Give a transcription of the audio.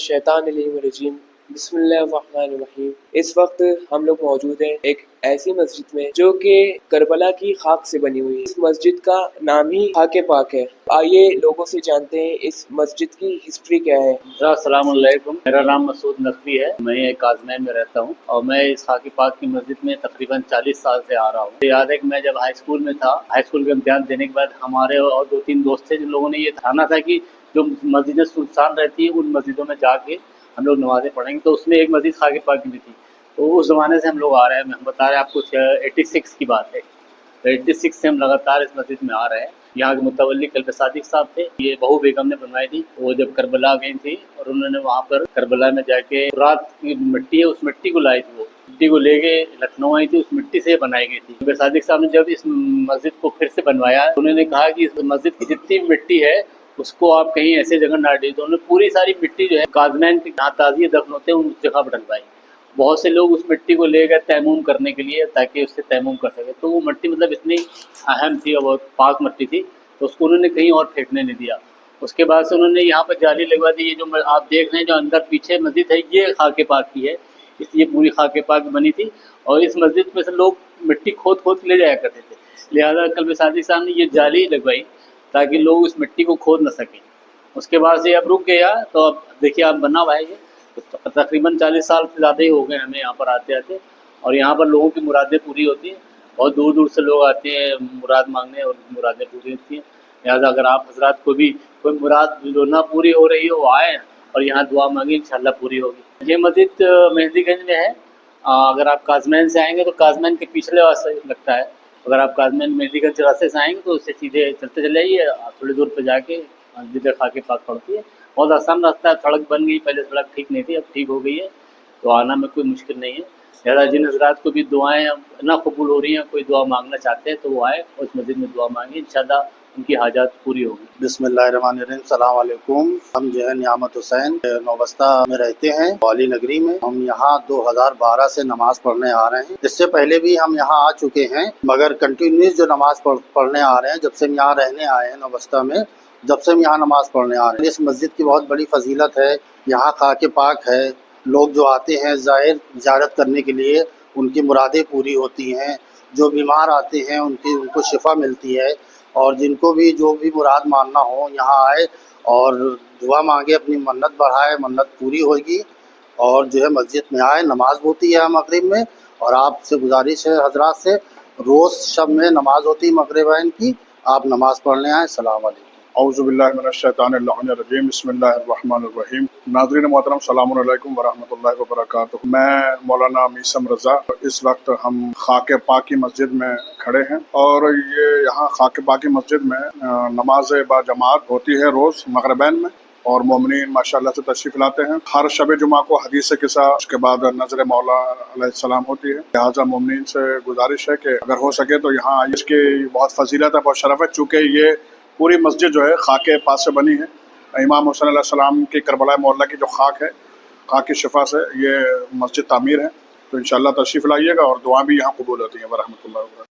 الشیطان الرجیم بسم اللہ الرحمن الرحیم۔ اس وقت ہم لوگ موجود ہیں ایک ایسی مسجد میں جو کہ کربلا کی خاک سے بنی ہوئی ہے۔ اس مسجد کا نام ہی خاک پاک ہے۔ آئیے لوگوں سے جانتے ہیں اس مسجد کی ہسٹری کیا ہے۔ السلام علیکم، میرا نام مسعود نقوی ہے، میں کاظمین میں رہتا ہوں اور میں اس خاک پاک کی مسجد میں تقریباً 40 سال سے آ رہا ہوں۔ مجھے یاد ہے کہ میں جب ہائی اسکول میں تھا، ہائی اسکول کے امتحان دینے کے بعد ہمارے اور 2-3 دوست تھے جن لوگوں نے یہ ٹھانا تھا کہ جو مسجدیں سنسان رہتی ہیں ان مسجدوں میں جا کے ہم لوگ نمازیں پڑھیں گے۔ تو اس میں ایک مسجد خاک پاک کی بھی تھی، تو اس زمانے سے ہم لوگ آ رہے ہیں۔ میں بتا رہے ہیں آپ کو 86 کی بات ہے، 86 سے ہم لگاتار اس مسجد میں آ رہے ہیں۔ یہاں کے متولی قلب صادق صاحب تھے، یہ بہو بیگم نے بنوائی تھی۔ وہ جب کربلا گئی تھی اور انہوں نے وہاں پر کربلا میں جا کے رات کی مٹی ہے، اس مٹی کو لائی تھی، وہ مٹی کو لے کے لکھنؤ آئی تھی، اس مٹی سے بنائی گئی تھی۔ قلب صادق صاحب نے جب اس مسجد کو پھر سے بنوایا، انہوں نے کہا کہ اس مسجد کی جتنی مٹی ہے اس کو آپ کہیں ایسے جگہ نہ ڈالیں، تو انہوں نے پوری ساری مٹی جو ہے کاظمین کے جہاں تعزیے دفن ہوتے ہیں اس جگہ پر ڈلوائی۔ بہت سے لوگ اس مٹی کو لے گئے تیمم کرنے کے لیے تاکہ اس سے تیمم کر سکے، تو وہ مٹی مطلب اتنی اہم تھی اور بہت پاک مٹی تھی، تو اس کو انہوں نے کہیں اور پھینکنے نہیں دیا۔ اس کے بعد سے انہوں نے یہاں پر جالی لگوا دی۔ یہ جو آپ دیکھ رہے ہیں جو اندر پیچھے مسجد ہے، یہ خاک پاک کی ہے، اس لیے پوری خاک پاک بنی تھی اور اس مسجد میں سے لوگ مٹی کھود کھود کے لے جایا کرتے تھے، لہٰذا قلب صادق صاحب نے یہ جالی لگوائی تاکہ لوگ اس مٹی کو کھود نہ سکیں۔ اس کے بعد سے اب رک گیا، تو اب دیکھیے اب بنا ہوا ہے یہ، تقریباً 40 سال سے زیادہ ہی ہو گئے ہمیں یہاں پر آتے آتے، اور یہاں پر لوگوں کی مرادیں پوری ہوتی ہیں۔ بہت دور دور سے لوگ آتے ہیں مراد مانگنے اور مرادیں پوری ہوتی ہیں، لہٰذا اگر آپ حضرات کو بھی کوئی مراد جو نہ پوری ہو رہی ہے وہ آئیں اور یہاں دعا مانگیں، انشاءاللہ پوری ہوگی۔ یہ مسجد مہدی گنج میں ہے۔ اگر آپ کاظمین سے آئیں گے تو کاظمین کے پچھلے راستے لگتا ہے، اگر آپ کاظمین مہدی گنج راستے سے آئیں گے تو اس سے سیدھے چلتے چلے جائیے، تھوڑی دور پہ جا کے مسجد خاک پاک پڑتی ہے۔ بہت آسان راستہ ہے، سڑک بن گئی، پہلے سڑک ٹھیک نہیں تھی، اب ٹھیک ہو گئی ہے، تو آنا میں کوئی مشکل نہیں ہے۔ لہٰذا جن حضرات کو بھی دعائیں نہ قبول ہو رہی ہیں، کوئی دعا مانگنا چاہتے ہیں تو وہ آئے اور اس مسجد میں دعا مانگیں، انشاءاللہ ان کی حاجات پوری ہوگی۔ بسم اللہ الرحمن الرحیم۔ السلام علیکم۔ ہم جو ہے نعمت حسین نوبستہ میں رہتے ہیں، والی نگری میں۔ ہم یہاں 2012 سے نماز پڑھنے آ رہے ہیں۔ اس سے پہلے بھی ہم یہاں آ چکے ہیں، مگر کنٹینیوس جو نماز پڑھنے آ رہے ہیں جب سے ہم یہاں رہنے آئے ہیں نوبستہ میں، جب سے ہم یہاں نماز پڑھنے آ رہے ہیں۔ اس مسجد کی بہت بڑی فضیلت ہے، یہاں خاک پاک ہے، لوگ جو آتے ہیں زیارت کرنے کے لیے ان کی مرادیں پوری ہوتی ہیں، جو بیمار آتے ہیں ان کو شفا ملتی ہے، اور جن کو بھی جو بھی مراد ماننا ہو یہاں آئے اور دعا مانگے، اپنی منت بڑھائے، منت پوری ہوگی۔ اور جو ہے مسجد میں آئے، نماز ہوتی ہے مغرب میں، اور آپ سے گزارش ہے حضرات سے، روز شب میں نماز ہوتی ہے مغربین کی، آپ نماز پڑھنے آئیں۔ السلام علیکم۔ اعوذ باللہ من الشیطان اللعین الرجیم، بسم اللہ الرحمن الرحیم۔ ناظرین محترم، السلام علیکم ورحمۃ اللہ وبرکاتہ۔ میں مولانا میثم رضا، اس وقت ہم خاک پاک کی مسجد میں کھڑے ہیں، اور یہ یہاں خاک پاک کی مسجد میں نماز با جماعت ہوتی ہے روز مغربین میں، اور مومنین ماشاءاللہ سے تشریف لاتے ہیں۔ ہر شب جمعہ کو حدیث قصہ، اس کے بعد نظر مولا علیہ السلام ہوتی ہے، لہٰذا مومنین سے گزارش ہے کہ اگر ہو سکے تو یہاں اس کی بہت فضیلت ہے، بہت شرف ہے، چونکہ یہ پوری مسجد جو ہے خاک پاک سے بنی ہے۔ امام حسین علیہ السلام کی کربلا معلیٰ کی جو خاک ہے، خاک کی شفا سے یہ مسجد تعمیر ہے، تو انشاءاللہ تشریف لائیے گا اور دعا بھی یہاں قبول ہوتی ہیں۔ ورحمۃ اللہ وبرکاتہ۔